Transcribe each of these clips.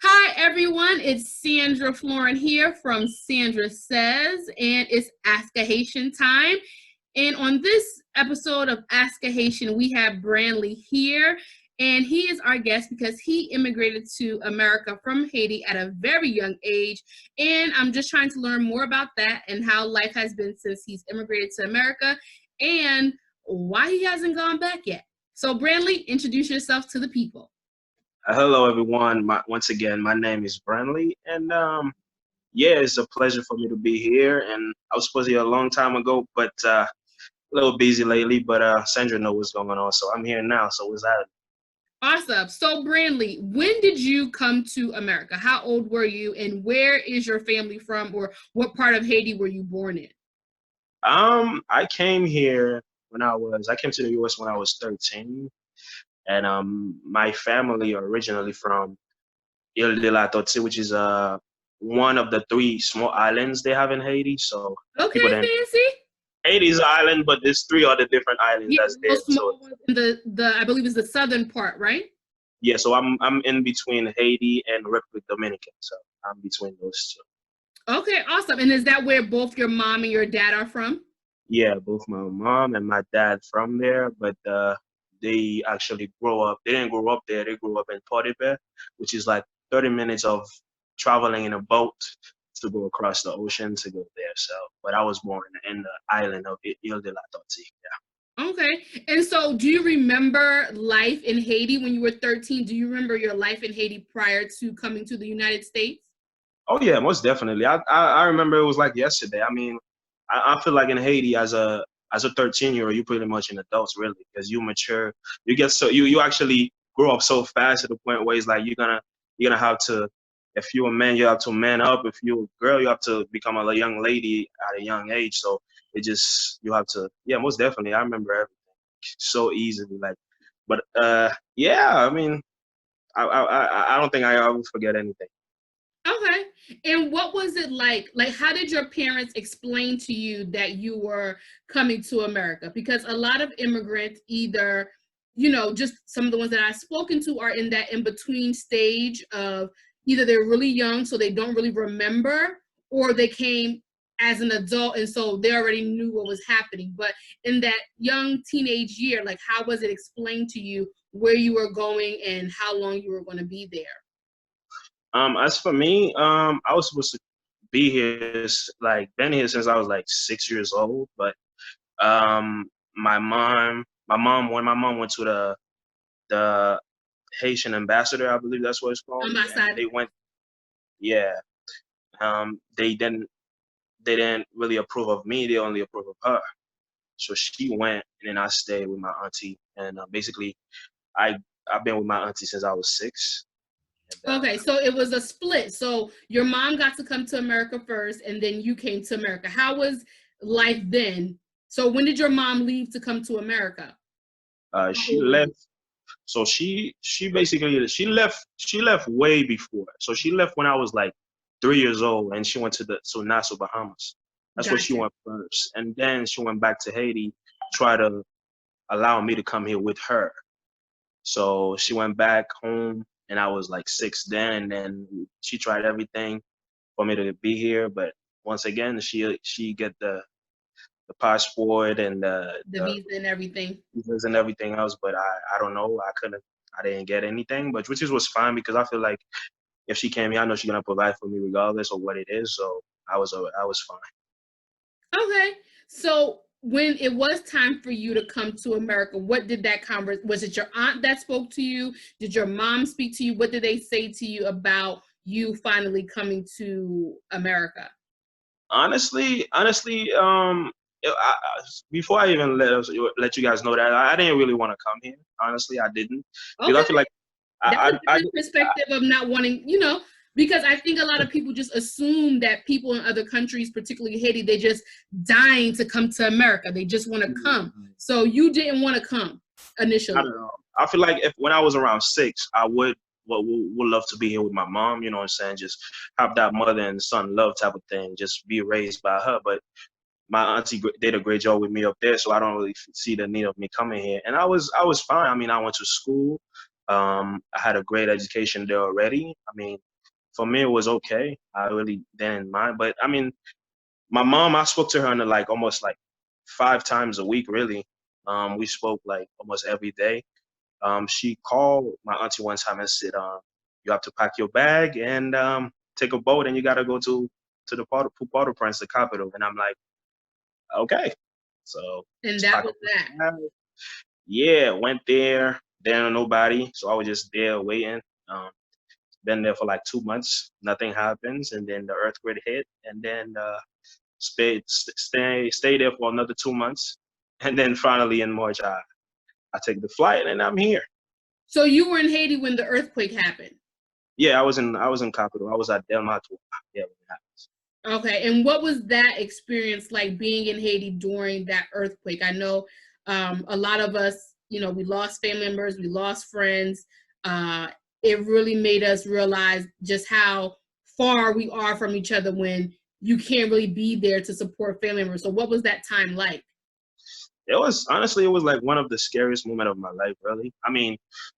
Hi, everyone. It's Sandra Florin here from Sandra Says, and it's Ask a Haitian time. And on this episode of Ask a Haitian, we have Brendly here, and he is our guest because he immigrated to America from Haiti at a very young age. And I'm just trying to learn more about that and how life has been since he's immigrated to America and why he hasn't gone back yet. So, Brendly, introduce yourself to the people. Hello, everyone. Once again, my name is Brendly, and yeah, it's a pleasure for me to be here. And I was supposed to be here a long time ago, but a little busy lately. But Sandra knows what's going on, so I'm here now. So what's that? Awesome. So, Brendly, when did you come to America? How old were you, and where is your family from, or what part of Haiti were you born in? I came here I came to the U.S. when I was 13, and my family are originally from Ile de la Tortuga, which is one of the three small islands they have in Haiti. So people Okay, then fancy. Haiti is an island, but there's three other different islands Yeah, that's there. those So small ones in the I believe is the southern part, right? yeah, so I'm in between Haiti and Republic Dominican, so I'm between those two. Okay, awesome. And is that where both your mom and your dad are from? Yeah, both my mom and my dad from there, but they actually grow up. They didn't grow up there. They grew up in Tortuga, which is like 30 minutes of traveling in a boat to go across the ocean to go there. So, but I was born in the island of Ile de la Tortuga. Okay. And so, do you remember life in Haiti when you were 13? Do you remember your life in Haiti prior to coming to the United States? Oh yeah, most definitely. I remember it was like yesterday. I mean, I feel like in Haiti as a 13-year-old, you pretty much an adult really because you mature. You get so you actually grow up so fast to the point where it's like you're gonna have to, if you're a man, you have to man up. If you're a girl, you have to become a young lady at a young age. So it just you have to, yeah, most definitely. I remember everything so easily. Like, but yeah, I mean, I don't think I will forget anything. Okay. And what was it like? Like, how did your parents explain to you that you were coming to America? Because a lot of immigrants either, just some of the ones that I've spoken to are in that in between stage of either they're really young, so they don't really remember, or they came as an adult and so they already knew what was happening. But in that young teenage year, like, how was it explained to you where you were going and how long you were going to be there? As for me, I was supposed to be here, like been here since I was like 6 years old. But when my mom went to the Haitian ambassador, I believe that's what it's called, On my and side. they went, yeah, they didn't really approve of me. They only approve of her. So she went, and then I stayed with my auntie, and basically, I I've been with my auntie since I was 6, and Okay, so it was a split. So your mom got to come to America first, and then you came to America. How was life then? So when did your mom leave to come to America? How she old were you? left. So she basically she left way before. So she left when I was like 3 years old, and she went to Nassau, Bahamas. That's where she Gotcha. went first, and then she went back to Haiti, try to allow me to come here with her. So she went back home, and I was like 6 then, and then she tried everything for me to be here, but once again she get the passport and The visa and everything. visas and everything else, but I don't know. I didn't get anything, but which is was fine because I feel like if she came here, I know she's gonna provide for me regardless of what it is. So I was fine. Okay. So when it was time for you to come to America, what did that converse? Was it your aunt that spoke to you? Did your mom speak to you? What did they say to you about you finally coming to America? Honestly, before I even let you guys know that I didn't really want to come here. Honestly, I didn't because I Okay. feel like That's a I different perspective of not wanting, because I think a lot of people just assume that people in other countries, particularly Haiti, they just dying to come to America. They just want to come. So you didn't want to come I initially. don't know. I feel like if when I was around 6, I would love to be here with my mom. You know what I'm saying? Just have that mother and son love type of thing. Just be raised by her. But my auntie did a great job with me up there, so I don't really see the need of me coming here. And I was fine. I mean, I went to school. I had a great education there already. I mean, for me, it was okay. I really didn't mind. But I mean, my mom, I spoke to her on like almost like 5 times a week, really. We spoke like almost every day. She called my auntie one time and said, "You have to pack your bag and take a boat, and you gotta go to the Port-au-Prince, the capital." And I'm like, "Okay." So And just that pack was up that. my bag. Yeah, went there. There ain't nobody, so I was just there waiting. Um, Been there for like 2 months. Nothing happens, and then the earthquake hit, and then stay there for another 2 months, and then finally in March I take the flight and I'm here. So you were in Haiti when the earthquake happened. Yeah, I was in capital. I was at Delma. Yeah, when it happens. Okay, and what was that experience like being in Haiti during that earthquake? I know a lot of us, we lost family members, we lost friends. Uh, it really made us realize just how far we are from each other when you can't really be there to support family members. So, what was that time like? It was honestly, it was like one of the scariest moments of my life, really. I mean,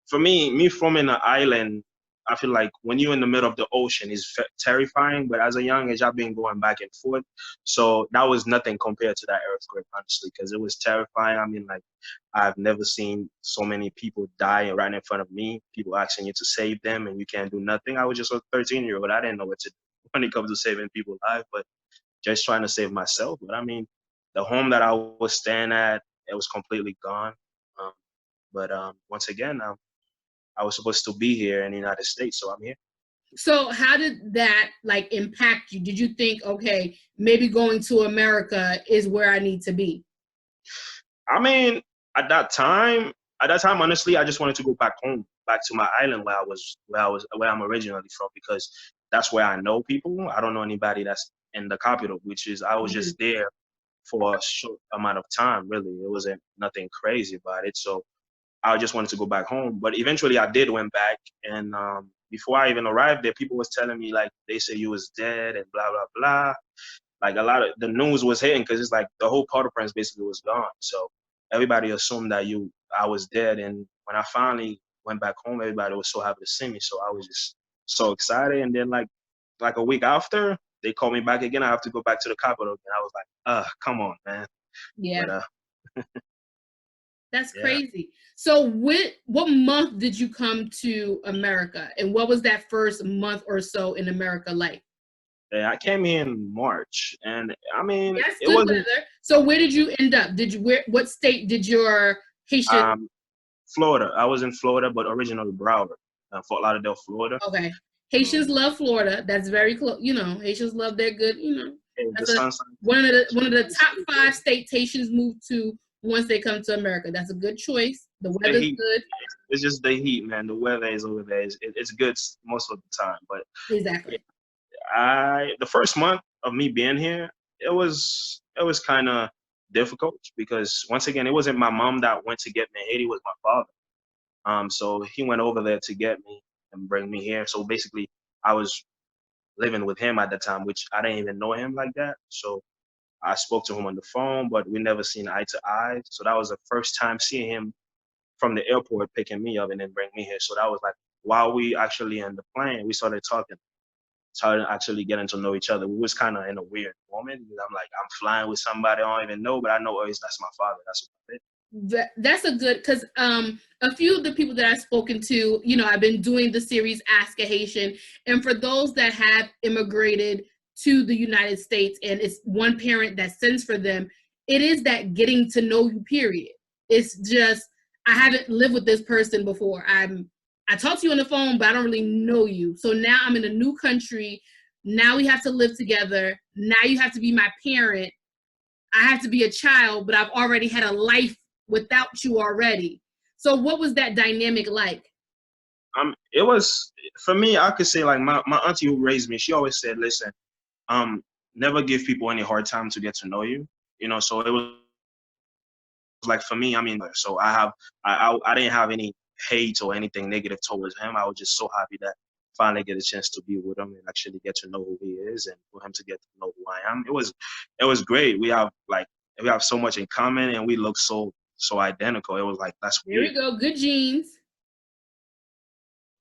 for me from an island, I feel like when you're in the middle of the ocean is terrifying. But as a young age, I've been going back and forth, so that was nothing compared to that earthquake, honestly, because it was terrifying. I mean, like I've never seen so many people die right in front of me. People asking you to save them, and you can't do nothing. I was just a 13-year-old. I didn't know what to do when it comes to saving people's lives, but just trying to save myself. But I mean, the home that I was staying at, it was completely gone. Um, but once again, I was supposed to be here in the United States, so I'm here. So, how did that like impact you? Did you think, okay, maybe going to America is where I need to be? I mean, at that time, honestly, I just wanted to go back home, back to my island where I'm originally from, because that's where I know people. I don't know anybody that's in the capital, which is I was Mhm. just there for a short amount of time. Really, it wasn't nothing crazy about it. So I just wanted to go back home. But eventually I did went back, and before I even arrived there, people was telling me like they say you was dead and blah blah blah. Like a lot of the news was hitting because it's like the whole Port-au-Prince basically was gone. So everybody assumed that I was dead. And when I finally went back home, everybody was so happy to see me. So I was just so excited. And then like a week after, they called me back again. I have to go back to the capital again. I was like, come on, man. Yeah. But That's yeah. crazy. So what month did you come to America? And what was that first month or so in America like? Yeah, I came here in March, and I mean, Yes, it good wasn't weather. So where did you end up? What state did your Haitian? um, Florida. I was in Florida, but originally Broward, Fort Lauderdale, Florida. Okay. Haitians Um, love Florida. That's very close. Haitians love their good, and the that's a sunshine. one of the top five states Haitians move to once they come to America. That's a good choice. The The weather's heat. good. It's just the heat, man. The weather is over there. It's good most of the time, but yeah, Exactly. the first month of me being here, it was kind of difficult because once again, it wasn't my mom that went to get me in Haiti. It was my father. So he went over there to get me and bring me here. So basically, I was living with him at the time, which I didn't even know him like that. So I spoke to him on the phone, but we never seen eye to eye. So that was the first time seeing him from the airport, picking me up and then bring me here. So that was like while we actually in the plane, we started talking, started actually getting to know each other. We was kind of in a weird moment. I'm like, I'm flying with somebody I don't even know, but I know always that's my father. That's what it. That's a good because a few of the people that I've spoken to, I've been doing the series Ask a Haitian, and for those that have immigrated to the United States and it's one parent that sends for them, it is that getting to know you period. It's just I haven't lived with this person before. I talk to you on the phone, but I don't really know you. So now I'm in a new country. Now we have to live together. Now you have to be my parent. I have to be a child, but I've already had a life without you already. So what was that dynamic like? It was for me. I could say like my auntie who raised me. She always said, "Listen, um, never give people any hard time to get to know you." So it was like for me, I mean, so I didn't have any hate or anything negative towards him. I was just so happy that finally get a chance to be with him and actually get to know who he is and for him to get to know who I am. It was great. We have so much in common and we look so identical. It was like that's There weird. we go. Good genes.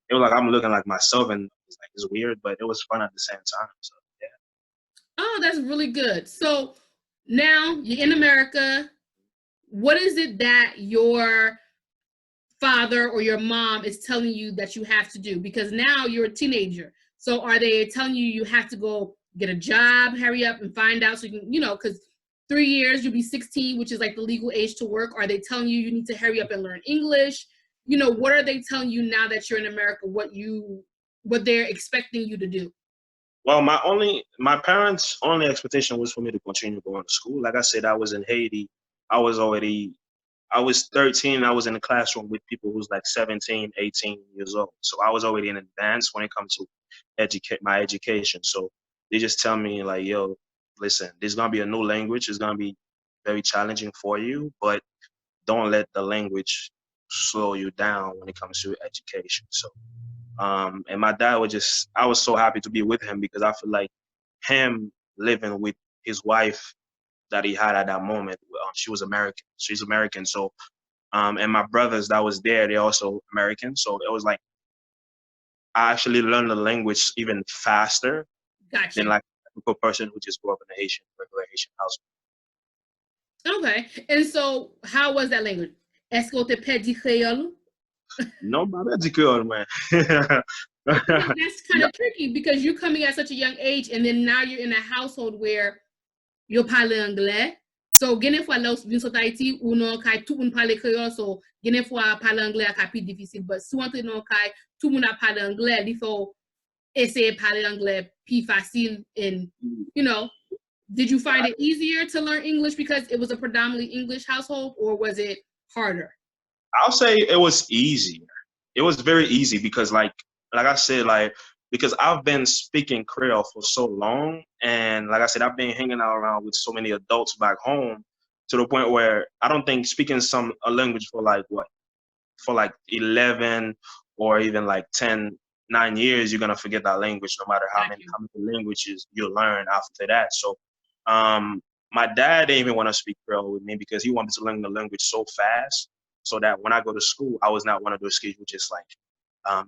It was like I'm looking like myself, and it's weird, but it was fun at the same time. So yeah. Oh, that's really good. So now you're in America. What is it that your father or your mom is telling you that you have to do? Because now you're a teenager. So are they telling you have to go get a job, hurry up and find out so you can, because 3 years you'll be 16, which is like the legal age to work. Are they telling you need to hurry up and learn English? What are they telling you now that you're in America, what they're expecting you to do? Well, my parents' only expectation was for me to continue going to school. Like I said, I was in Haiti. I was already I was 13. I was in the classroom with people who's like 17, 18 years old. So I was already in advance when it comes to my education. So they just tell me like, yo, listen, there's gonna be a new language. It's gonna be very challenging for you, but don't let the language slow you down when it comes to education. So and my dad I was so happy to be with him because I feel like him living with his wife that he had at that moment. She was American. She's American. So, and my brothers that was there, they're also American. So it was like I actually learned the language even faster than Gotcha. like a typical person who just grew up in a regular Haitian household. Okay. And so how was that language? Est-ce qu'on te pedi créole? No, that's good, man. That's kind of tricky because you're coming at such a young age and then now you're in a household where you parle anglais. So, genen fwa la ou vin sot Haiti ou non kay tout moun parle créole, so genen fwa parle anglais a pi difficile. But si entre non kay tout moun a parle anglais, li faut essayer parler anglais pi facile. And, did you find it easier to learn English because it was a predominantly English household, or was it harder? I'll say it was easier. It was very easy because like I said, like because I've been speaking Creole for so long, and like I said, I've been hanging out around with so many adults back home to the point where I don't think speaking a language for like 11 or even like 10, 9 years, you're gonna forget that language no matter how many languages you learn after that. So my dad didn't even want to speak Creole with me because he wanted to learn the language so fast so that when I go to school, I was not one of those kids who just like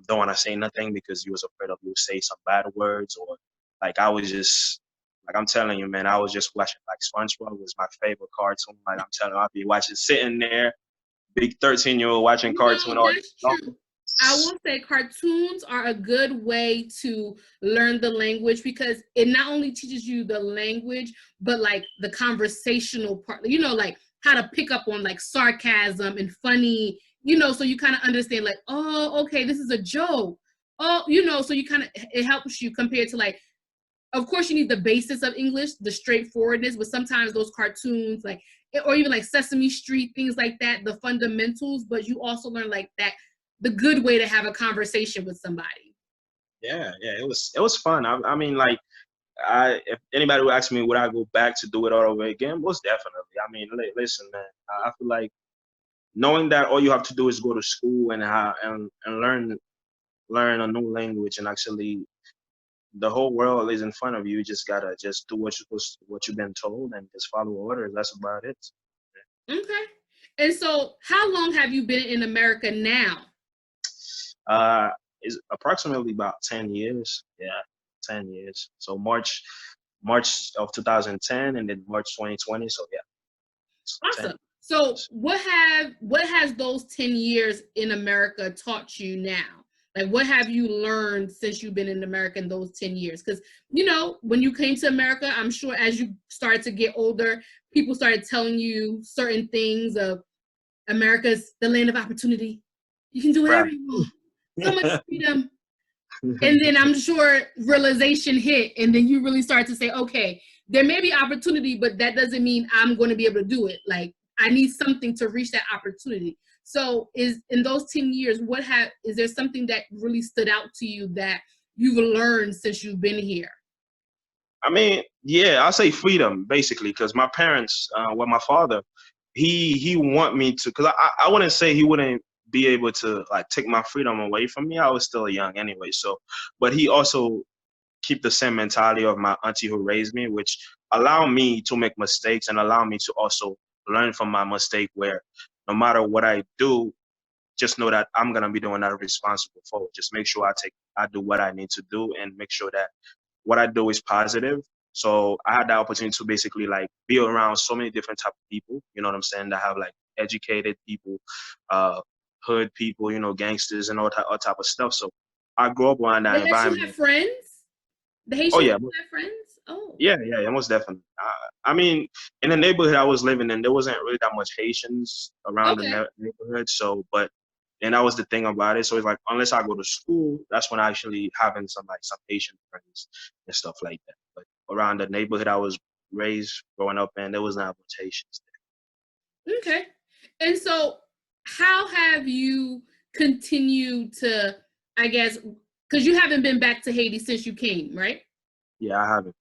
don't want to say nothing because he was afraid of you say some bad words, or like I was just like I'm telling you, man, I was just watching like SpongeBob was my favorite cartoon. Like I'm telling you, I'd be watching sitting there, big 13-year-old watching cartoon all day long. I will say cartoons are a good way to learn the language because it not only teaches you the language, but like the conversational part, like how to pick up on like sarcasm and funny, so you kind of understand like, oh, okay, this is a joke. Oh, so it helps you compared to like, of course you need the basis of English, the straightforwardness, but sometimes those cartoons like, or even like Sesame Street, things like that, the fundamentals, but you also learn like that, the good way to have a conversation with somebody. Yeah, it was fun. I mean, like, if anybody would ask me, would I go back to do it all over again? Most definitely. I mean, listen, man, I feel like knowing that all you have to do is go to school and learn a new language, and actually the whole world is in front of you. You just gotta just do what you've been told and just follow orders. That's about it. Okay. And so, how long have you been in America now? Is approximately about 10 years. Yeah, 10 years. So March of 2010 and then March 2020. So yeah. Awesome. 10. So what has those 10 years in America taught you now? Like what have you learned since you've been in America in those 10 years? Because when you came to America, I'm sure as you started to get older, people started telling you certain things of America's the land of opportunity. You can do whatever you want. So much freedom. And then I'm sure realization hit, and then you really start to say, okay, there may be opportunity, but that doesn't mean I'm going to be able to do it. Like I need something to reach that opportunity. So is in those 10 years, is there something that really stood out to you that you've learned since you've been here? I mean, yeah, I'll say freedom basically, because my parents, my father, he want me to, because I wouldn't say he wouldn't be able to like take my freedom away from me. I was still young anyway. So, but he also keep the same mentality of my auntie who raised me, which allow me to make mistakes and allow me to also learn from my mistake, where no matter what I do, just know that I'm gonna be the one that responsible for it. Just make sure I do what I need to do and make sure that what I do is positive. So I had the opportunity to basically like be around so many different type of people, you know what I'm saying, that have like educated people, uh, hood people, you know, gangsters and all type of stuff. So I grew up around that They let you have environment. friends? The Oh Haitians yeah, have friends? Oh. yeah, most definitely. I mean, in the neighborhood I was living in, there wasn't really that much Haitians around the Okay. neighborhood. So, but and that was the thing about it. So it's like unless I go to school, that's when I actually having some Haitian friends and stuff like that. But around the neighborhood I was raised growing up in, there was not much Haitians Okay. And so how have you continued to, I guess, because you haven't been back to Haiti since you came, right? there. Yeah, I haven't.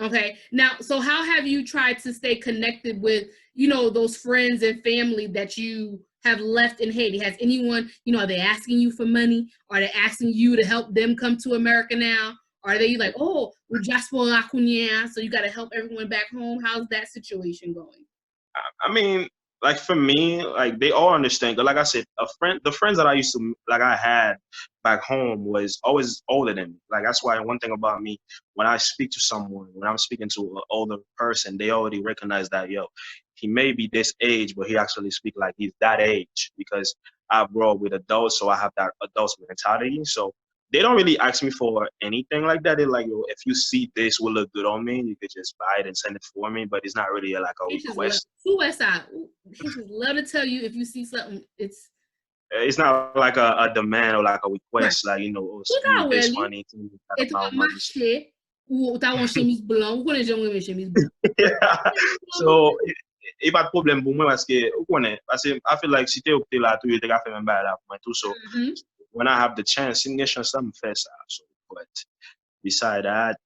Okay. Now, so how have you tried to stay connected with, you know, those friends and family that you have left in Haiti? Has anyone, you know, are they asking you for money? Are they asking you to help them come to America now? Are they like, oh, we're just for la cuña, so you got to help everyone back home? How's that situation going? I mean, like for me, like they all understand. 'Cause like I said, the friends that I used to like I had back home was always older than me. Like that's why one thing about me, when I speak to someone, when I'm speaking to an older person, they already recognize that yo, he may be this age, but he actually speak like he's that age because I grew up with adults, so I have that adult mentality. So they don't really ask me for anything like that. They're like, yo, if you see this will look good on me, you could just buy it and send it for me. But it's not really like a Haitians love request. suicide. Haitians love to tell you if you see something, It's not like a demand or like a right. request, like, you know, oh, Tout send me à this ouais, money, send me that et tu vas amount of money. marcher ou tu as une chemise blanche, ou connais jamais une chemise blanche. Yeah. So, il pas de problème pour moi parce que, vous connaissez, parce que I feel like si t'es opté là, tout, t'es fait même bail là pour moi, tout. So, Mm-hmm. when I have the chance, si m'gen chance, ça me fait ça. So, but beside that,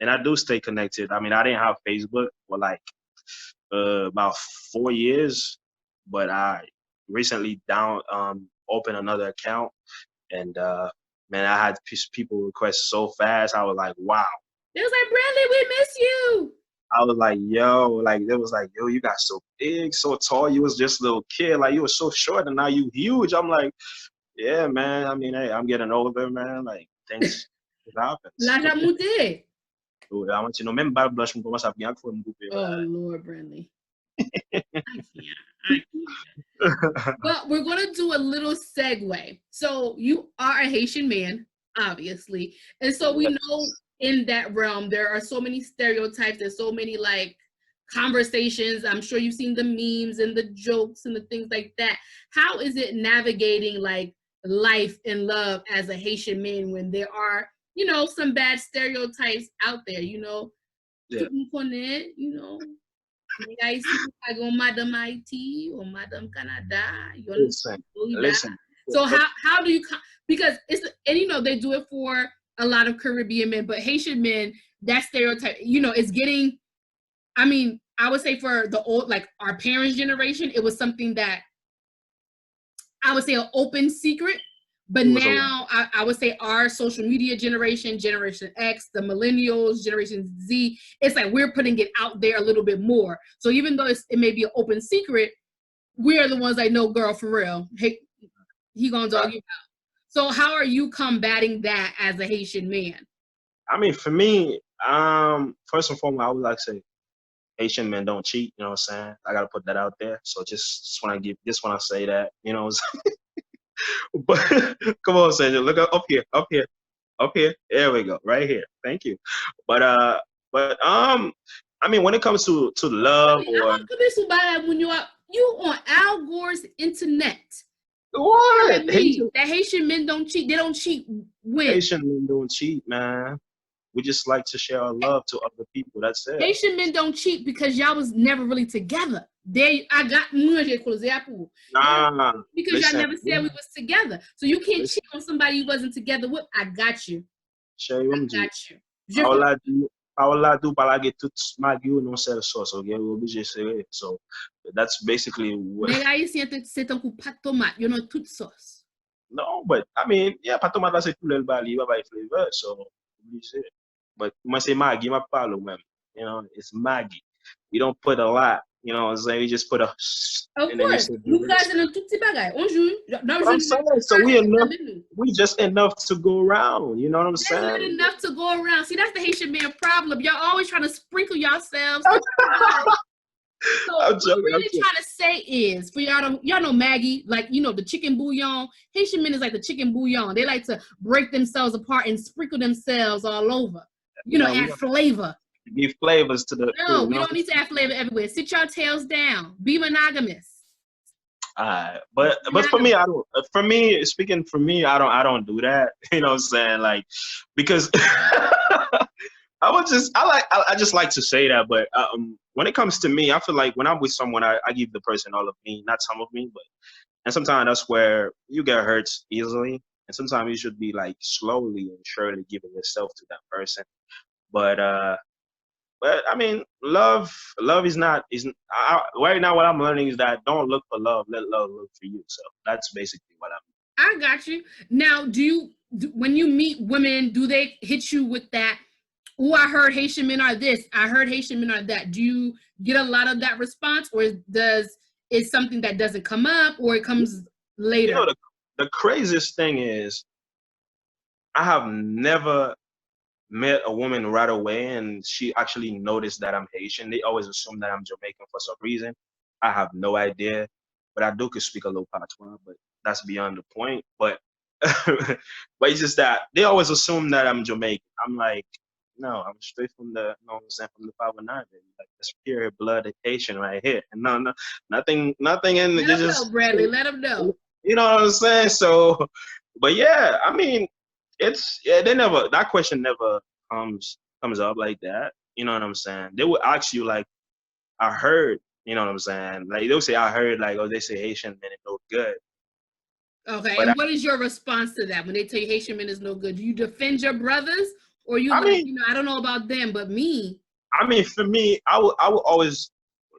and I do stay connected. I mean, I didn't have Facebook for like about 4 years, but I recently opened another account, and man, I had people request so fast. I was like, wow. They was like, Brendly, we miss you. I was like, yo, like it was like, yo, you got so big, so tall. You was just a little kid, like you were so short, and now you huge. I'm like, yeah, man. I mean, hey, I'm getting older, man. Like things happens. L'âge a monté. I want you know, même bad blush, commence à bien for me. Oh, Lord, Brendly. I can't. But we're going to do a little segue. So you are a Haitian man, obviously. And so we know in that realm, there are so many stereotypes. There's so many like conversations. I'm sure you've seen the memes and the jokes and the things like that. How is it navigating like life and love as a Haitian man when there are, you know, some bad stereotypes out there, you know? Yeah. You know, guys, Madam Haiti or Madam Canada. Listen. So how do you, because it's, and you know, they do it for a lot of Caribbean men, but Haitian men, that stereotype, you know, is getting, I mean, I would say for the old, like our parents' generation, it was something that I would say an open secret. But now I would say our social media generation, Generation X, the millennials, Generation Z, it's like we're putting it out there a little bit more. So even though it may be an open secret, we're the ones that know, girl, for real. Hey, he gonna dog you out. So how are you combating that as a Haitian man? I mean, for me, first and foremost, I would like to say Haitian men don't cheat. You know what I'm saying? I gotta put that out there. So just when I say that, you know. But come on, Sandra, look up here, up here, up here. There we go, right here. Thank you. But I mean, when it comes to love or you on Al Gore's internet. what? That Haitian men don't cheat. They don't cheat when Haitian men don't cheat, man. We just like to share our love to other people. That's it. Haitian men don't cheat because y'all was never really together. I got Nah, because y'all never said we was together. So you can't cheat on somebody you wasn't together with. I got you. I got you. Paola do palage tout magi ou non sel sauce, okay? We'll be just say so. That's basically what. C'est un coup pas tomate, you know, toute sauce. No, but I mean, yeah, pas tomate c'est tout le bali, by flavor, so but when I say Maggie, my problem, man, you know, it's Maggie. We don't put a lot You know what I'm saying? You just put a Of and then you course, say nous this. casons un tout petit bagay. On joue, But I'm saying, so we just enough to go around. You know what I'm There's not saying? enough to go around. See, that's the Haitian man problem. Y'all always trying to sprinkle yourselves throughout. So what I'm I'm joking. I'm really joking. trying to say is, for y'all know Maggie, like the chicken bouillon. Haitian men is like the chicken bouillon. They like to break themselves apart and sprinkle themselves all over. You know, we Add want flavor. to give flavors to the No, food. You we know. don't need to add flavor everywhere. Sit your tails down. Be monogamous. But for me, I don't. For me, speaking for me, I don't do that. You know what I'm saying? Like, because I just like to say that. But when it comes to me, I feel like when I'm with someone, I give the person all of me, not some of me. But and sometimes that's where you get hurt easily, and sometimes you should be like slowly and surely giving yourself to that person. But I mean, love is not right now. What I'm learning is that don't look for love, let love look for you. So that's basically what I got you. Now, when you meet women, do they hit you with that? Oh, I heard Haitian men are this. I heard Haitian men are that. Do you get a lot of that response, or is something that doesn't come up, or it comes you know later? the craziest thing is I have never met a woman right away and she actually noticed that I'm Haitian. They always assume that I'm Jamaican for some reason. I have no idea, but I do could speak a little patois, but that's beyond the point. But but it's just that they always assume that I'm Jamaican. I'm like, no, I'm straight from the, you know what I'm saying, from the 509, baby. Like this pure blood Haitian right here. And no, nothing in it. Let them Just know, Brendly. Let them know. you know what I'm saying. So, but yeah, I mean, they never that question never comes up like that. You know what I'm saying? They would ask you like, I heard. You know what I'm saying? Like they'll say, I heard. Like, oh, they say Haitian men is no good. Okay, But and what is your response to that when they tell you Haitian men is no good? Do you defend your brothers, or you I like, mean, I don't know about them, but me? for me, I would always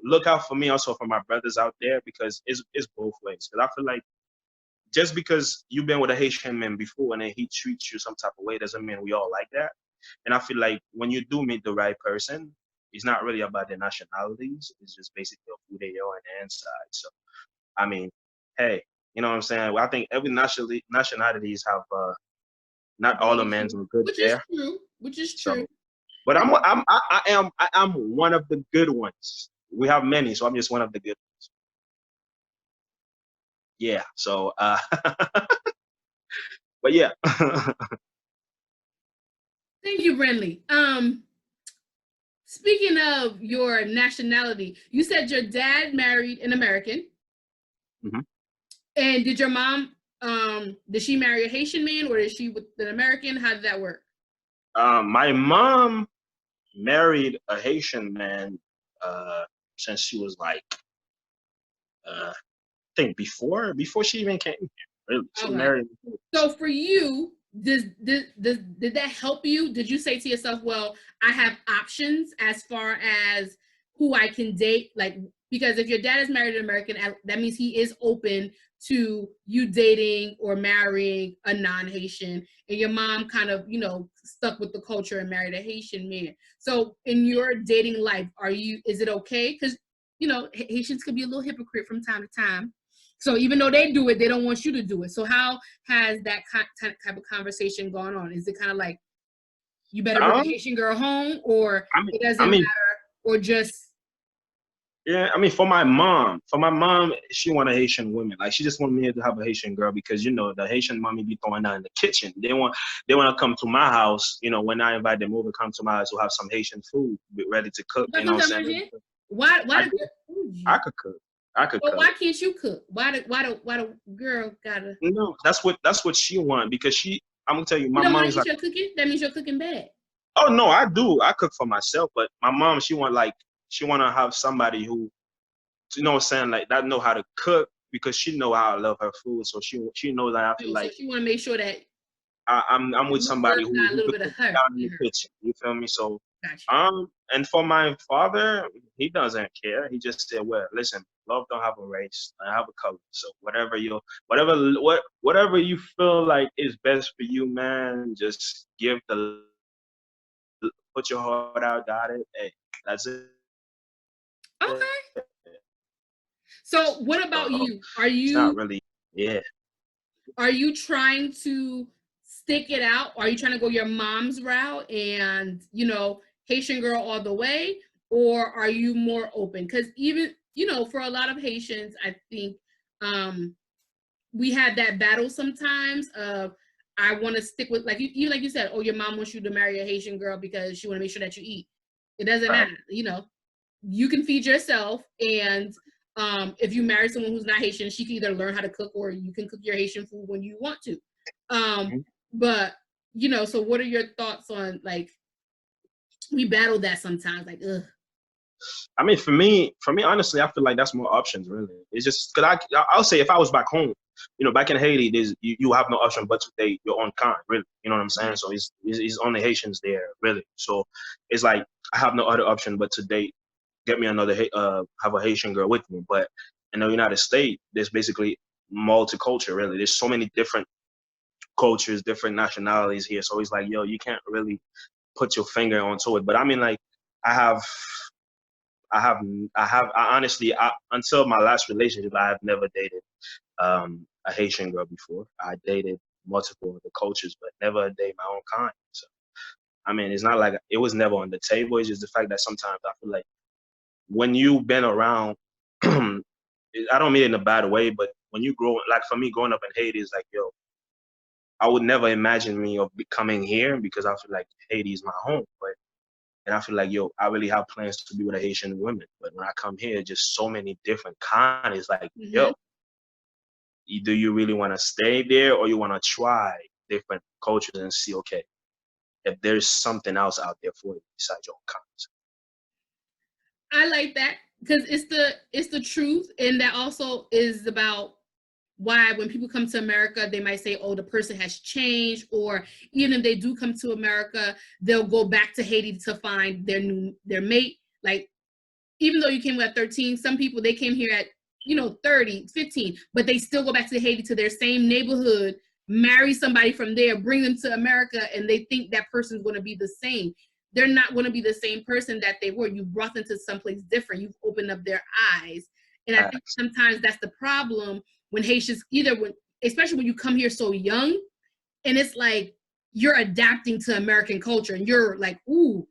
look out for me also for my brothers out there because it's both ways. Because I feel like just because you've been with a Haitian man before and then he treats you some type of way doesn't mean we all like that. And I feel like when you do meet the right person, it's not really about their nationalities. It's just basically who they are on the inside. So I mean, hey, you know what I'm saying? Well, I think every nationalities have not all Their the men issue, are good which is there. true. Which is true. So, but I am one of the good ones. We have many, so I'm just one of the good ones. Yeah. So, but yeah. Thank you, Brendly. Speaking of your nationality, you said your dad married an American. Mhm. And did your mom, did she marry a Haitian man, or is she with an American? How did that work? My mom married a Haitian man uh, since she was like, I think before she even came here. Really, she Okay. married. So for you, did that help you? Did you say to yourself, well, I have options as far as who I can date? Like, because if your dad is married an American, that means he is open to you dating or marrying a non-Haitian, and your mom kind of, stuck with the culture and married a Haitian man. So in your dating life, is it okay? Because, Haitians could be a little hypocrite from time to time. So even though they do it, they don't want you to do it. So how has that type of conversation gone on? Is it kind of like, you better bring a Um, Haitian girl home, or I mean, it I doesn't mean, matter, or just? yeah, I mean, for my mom, she want a Haitian woman. Like she just want me to have a Haitian girl because the Haitian mommy be throwing down in the kitchen. They want to come to my house. When I invite them over, come to my house to have some Haitian food ready to cook. You know what I'm saying? Why? I Why could, the? I could cook. I could But cook. why can't you cook? Why the girl gotta? No, that's what she want because I'm gonna tell you, You my don't want mom's to eat like, your cooking? That means you're cooking bad. oh no, I do. I cook for myself, but my mom, she want to have somebody who, what I'm saying, like that know how to cook because she know how I love her food. So she knows that I feel Oh, so like she want to make sure that I'm with new girl somebody who got a little could bit of put me her down in in the her. kitchen. You feel me? So Gotcha. and for my father, he doesn't care. He just said, well, listen, love don't have a race, I have a color. So whatever you feel like is best for you, man, just put your heart out, got it. Hey, that's it. Okay. So what So about you? it's not really, yeah. Are you trying to stick it out? Are you trying to go your mom's route and, Haitian girl all the way? Or are you more open? Because even, for a lot of Haitians, I think we had that battle sometimes of, I want to stick with, like you said, oh, your mom wants you to marry a Haitian girl because she want to make sure that you eat. It doesn't Right. matter, you can feed yourself, and if you marry someone who's not Haitian, she can either learn how to cook or you can cook your Haitian food when you want to. Mhm. But so what are your thoughts on, like, we battle that sometimes, like, ugh. I mean, for me, honestly, I feel like that's more options, really. It's just because I'll say if I was back home, back in Haiti, you have no option but to date your own kind, really. You know what I'm saying? So it's only Haitians there, really. So it's like I have no other option but to date, get me another, have a Haitian girl with me. But in the United States, there's basically multicultural, really. There's so many different cultures, different nationalities here. So it's like, yo, you can't really put your finger onto it. But I mean, like, I have I have, I honestly, until my last relationship, I have never dated a Haitian girl before. I dated multiple other cultures, but never dated my own kind. So, I mean, it's not like it was never on the table. It's just the fact that sometimes I feel like when you've been around, I don't mean it in a bad way, but when you grow, like for me, growing up in Haiti is like, yo, I would never imagine me of coming here because I feel like Haiti is my home. But and I feel like, yo, I really have plans to be with a Haitian woman. But when I come here, just so many different kinds. It's like, yo, Mm-hmm. do you really want to stay there or you want to try different cultures and see, okay, if there's something else out there for you besides your own kinds. I like that because it's the truth, and that also is about why when people come to America, they might say, oh, the person has changed, or even if they do come to America, they'll go back to Haiti to find their mate. Like, even though you came at 13, some people, they came here at 30, 15, but they still go back to Haiti, to their same neighborhood, marry somebody from there, bring them to America, and they think that person's going to be the same. They're not going to be the same person that they were. You brought them to someplace different. You've opened up their eyes. And I think sometimes that's the problem when Haitians, especially when you come here so young, and it's like you're adapting to American culture, and you're like, ooh,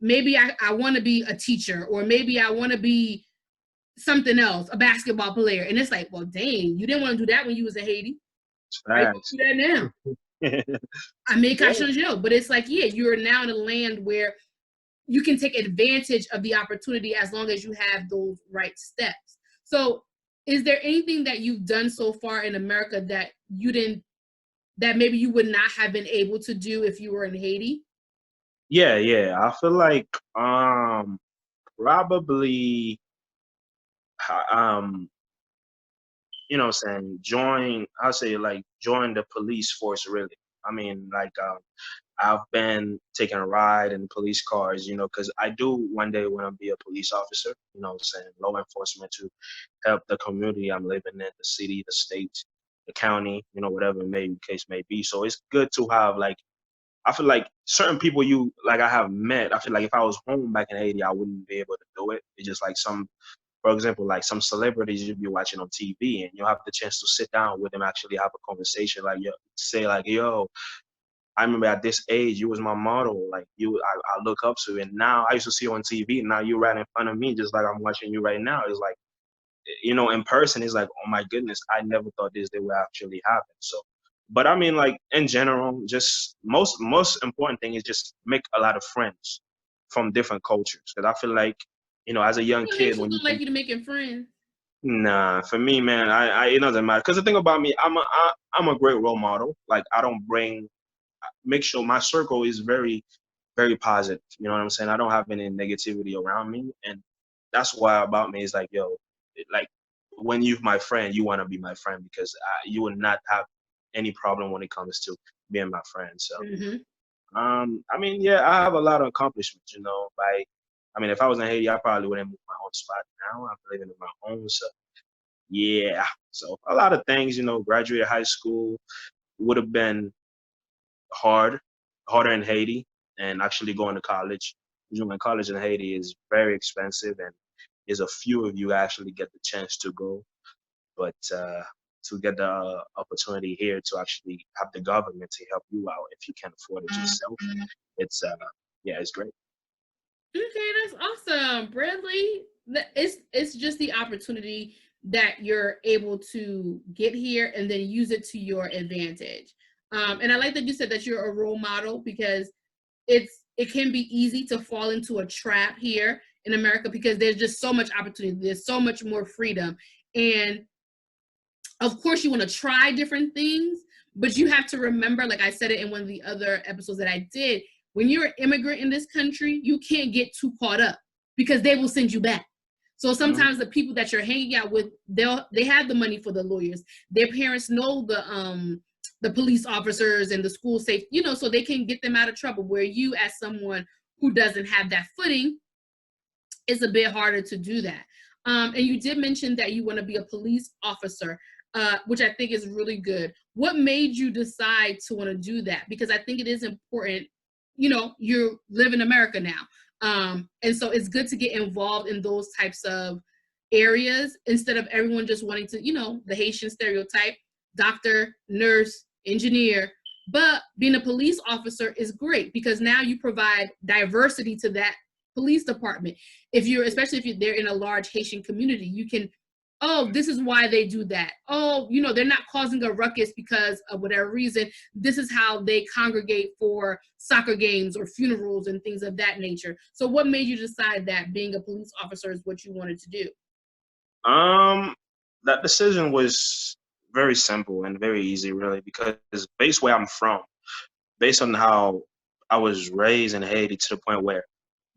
maybe I want to be a teacher, or maybe I want to be something else, a basketball player. And it's like, well, dang, you didn't want to do that when you was in Haiti. Why you Facts. do that now? I make Yeah. Joe. But it's like, yeah, you're now in a land where you can take advantage of the opportunity as long as you have those right steps. So is there anything that you've done so far in America that that maybe you would not have been able to do if you were in Haiti? Yeah, yeah. I feel like probably um what I'm saying, I'll say like join the police force really. I mean, like I've been taking a ride in police cars, because I do one day want to be a police officer, what I'm saying, law enforcement to help the community I'm living in, the city, the state, the county, whatever case may be. So it's good to have like, I feel like certain people like I have met, I feel like if I was home back in Haiti, I wouldn't be able to do it. It's just like for example, like some celebrities you'd be watching on TV and you'll have the chance to sit down with them, actually have a conversation, like, yo, say like, yo, I remember at this age, you was my model. Like I look up to you. And now I used to see you on TV. And now you're right in front of me, just like I'm watching you right now. It's like, in person, it's like, oh my goodness, I never thought this day would actually happen. So, but I mean, like in general, just most important thing is just make a lot of friends from different cultures. Because I feel like, as a young Well, kid, Haitians when you don't like you to making friends. nah, for me, man, it doesn't matter. Because the thing about me, I'm a great role model. Like I don't make sure my circle is very, very positive. You know what I'm saying? I don't have any negativity around me, and that's why about me is like, yo, like when you're my friend, you want to be my friend because you would not have any problem when it comes to being my friend. So, Mm-hmm. I mean, yeah, I have a lot of accomplishments. I mean, if I was in Haiti, I probably wouldn't move my own spot now. I'm living in my own, so yeah. So a lot of things, graduated high school would have been hard, harder in Haiti, and actually going to college. Doing college in Haiti is very expensive, and is a few of you actually get the chance to go, but to get the opportunity here to actually have the government to help you out if you can't afford it yourself, it's yeah, it's great. Okay, that's awesome, Brendly. It's just the opportunity that you're able to get here and then use it to your advantage. And I like that you said that you're a role model, because it can be easy to fall into a trap here in America because there's just so much opportunity. There's so much more freedom, and of course you want to try different things, but you have to remember, like I said it in one of the other episodes that I did, when you're an immigrant in this country, you can't get too caught up because they will send you back. So Mhm. sometimes the people that you're hanging out with, they have the money for the lawyers. Their parents know the police officers and the school safe, so they can get them out of trouble. Where you, as someone who doesn't have that footing, it's a bit harder to do that. And you did mention that you want to be a police officer, which I think is really good. What made you decide to want to do that? Because I think it is important. You live in America now. And so it's good to get involved in those types of areas instead of everyone just wanting to, the Haitian stereotype, doctor, nurse, engineer. But being a police officer is great because now you provide diversity to that police department. Especially if you're there in a large Haitian community, you can, oh, this is why they do that. Oh, they're not causing a ruckus because of whatever reason. This is how they congregate for soccer games or funerals and things of that nature. So what made you decide that being a police officer is what you wanted to do? Um, that decision was very simple and very easy, really, because based where I'm from, based on how I was raised in Haiti, to the point where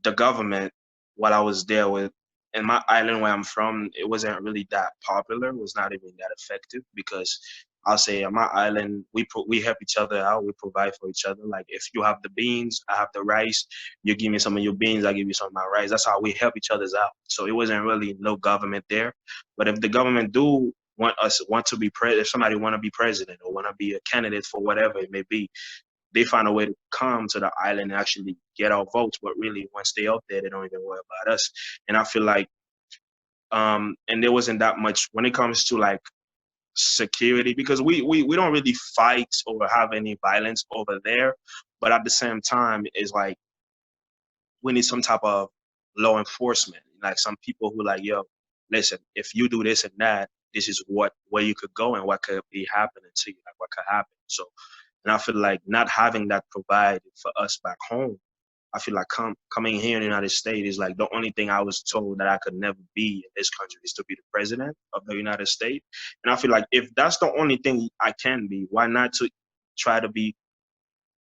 the government, while I was there with, in my island where I'm from, it wasn't really that popular. It was not even that effective because I'll say on my island, we help each other out. We provide for each other. Like if you have the beans, I have the rice. You give me some of your beans, I give you some of my rice. That's how we help each other's out. So it wasn't really no government there. But if the government do want to be if somebody want to be president or want to be a candidate for whatever it may be, they find a way to come to the island and actually get our votes. But really, once they out there, they don't even worry about us. And I feel like, and there wasn't that much when it comes to like security because we don't really fight or have any violence over there. But at the same time, it's like we need some type of law enforcement. Like some people who like, yo, listen, if you do this and that, this is where you could go and what could be happening to you, like what could happen. So, and I feel like not having that provided for us back home, I feel like coming here in the United States is like the only thing I was told that I could never be in this country is to be the president of the United States. And I feel like if that's the only thing I can be, why not to try to be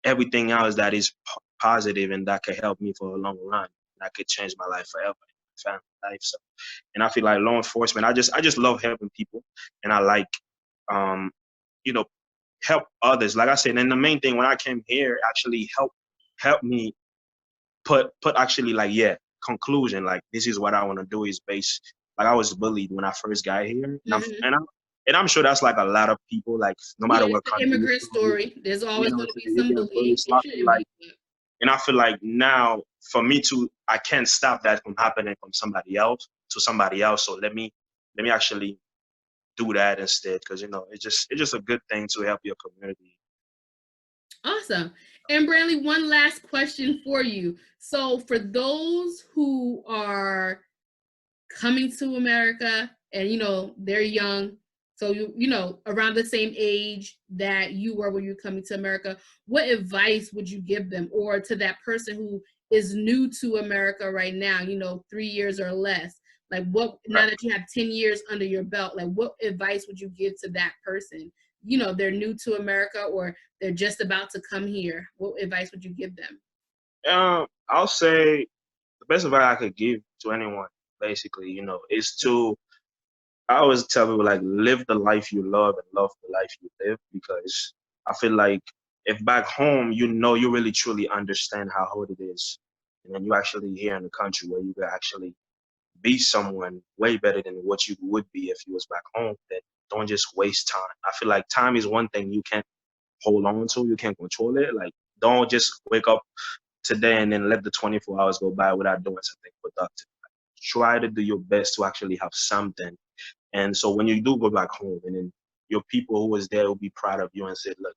everything else that is positive and that could help me for a long run. That could change my life forever, my family life. So, and I feel like law enforcement. I just love helping people, and I like, um, you know, help others. Like I said, and the main thing when I came here actually help me put actually like conclusion, like this is what I want to do is based, like I was bullied when I first got here, Mm-hmm. and I'm sure that's like a lot of people, like no Yeah, matter it's what the country you're immigrant from, story. There's you always know what going I'm to be saying, you some get bullied. bullying. So It I feel shouldn't like, be. But and I feel like now for me to, I can't stop that from happening from somebody else to somebody else. So let me actually do that instead, because it's just a good thing to help your community. awesome. And Brandley, one last question for you. So for those who are coming to America and they're young, so around the same age that you were when you're coming to America, what advice would you give them, or to that person who is new to America right now, 3 years or less? Like, what, now that you have 10 years under your belt, like what advice would you give to that person? They're new to America, or they're just about to come here. What advice would you give them? I'll say the best advice I could give to anyone, basically, is to, I always tell people like live the life you love and love the life you live, because I feel like if back home you really truly understand how hard it is, and then you actually here in the country where you can actually be someone way better than what you would be if you was back home, then don't just waste time. I feel like time is one thing you can't hold on to, you can't control it. Like don't just wake up today and then let the 24 hours go by without doing something productive. try to do your best to actually have something. And so when you do go back home, and then your people who was there will be proud of you and said, look,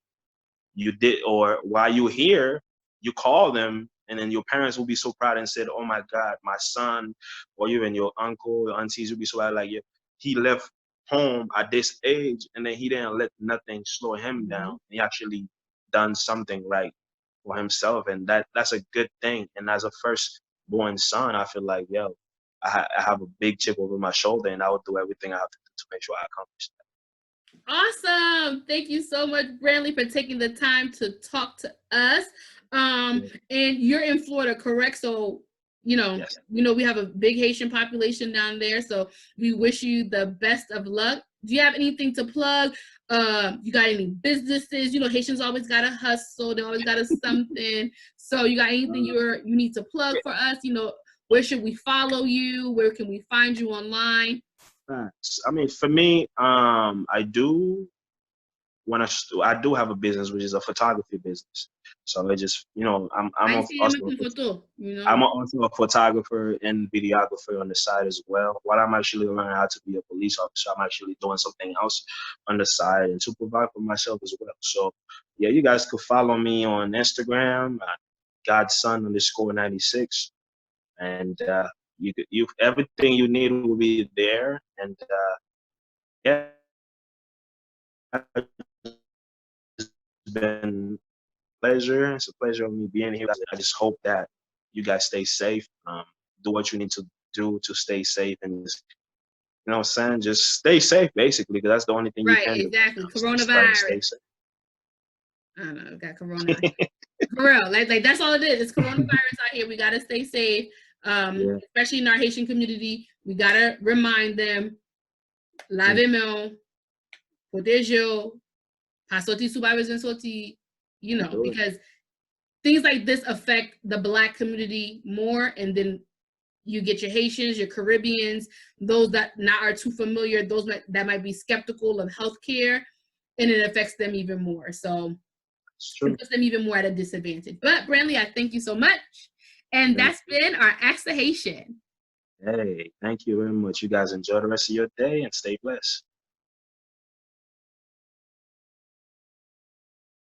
you did, or while you're here, you call them, and then your parents will be so proud and said, oh my God, my son, or even your uncle, your aunties will be so proud, like, yeah, he left home at this age, and then he didn't let nothing slow him down. He actually done something right for himself, and that's a good thing. And as a firstborn son, I feel like, yo, I have a big chip over my shoulder, and I will do everything I have to do to make sure I accomplish that. Awesome. Thank you so much, Brendly, for taking the time to talk to us. And you're in Florida, correct? So, Yes. we have a big Haitian population down there. So we wish you the best of luck. Do you have anything to plug? You got any businesses? Haitians always got to hustle. They always got to something. So you got anything you need to plug for us? Where should we follow you? Where can we find you online? I mean, for me, I do have a business, which is a photography business. So I just, I'm also a photographer and videographer on the side as well. While I'm actually learning how to be a police officer, I'm actually doing something else on the side and to provide for myself as well. So yeah, you guys could follow me on Instagram, Godson_96, and you everything you need will be there. And yeah, it's been pleasure. It's a pleasure of me being here. I just hope that you guys stay safe. Do what you need to do to stay safe, and just, what I'm saying, just stay safe, basically, because that's the only thing you can do. Exactly. Coronavirus. Stay safe. I don't know. Got corona. For real, like that's all it is. It's coronavirus out here. We gotta stay safe. Especially in our Haitian community, we gotta remind them, lave main, protejo, pas sorti sous sorti, because things like this affect the Black community more, and then you get your Haitians, your Caribbeans, those that not are too familiar, those that might be skeptical of healthcare, and it affects them even more. So it puts them even more at a disadvantage. But Brendly, I thank you so much. And that's been our Ask the Haitian. Hey, thank you very much. You guys enjoy the rest of your day and stay blessed.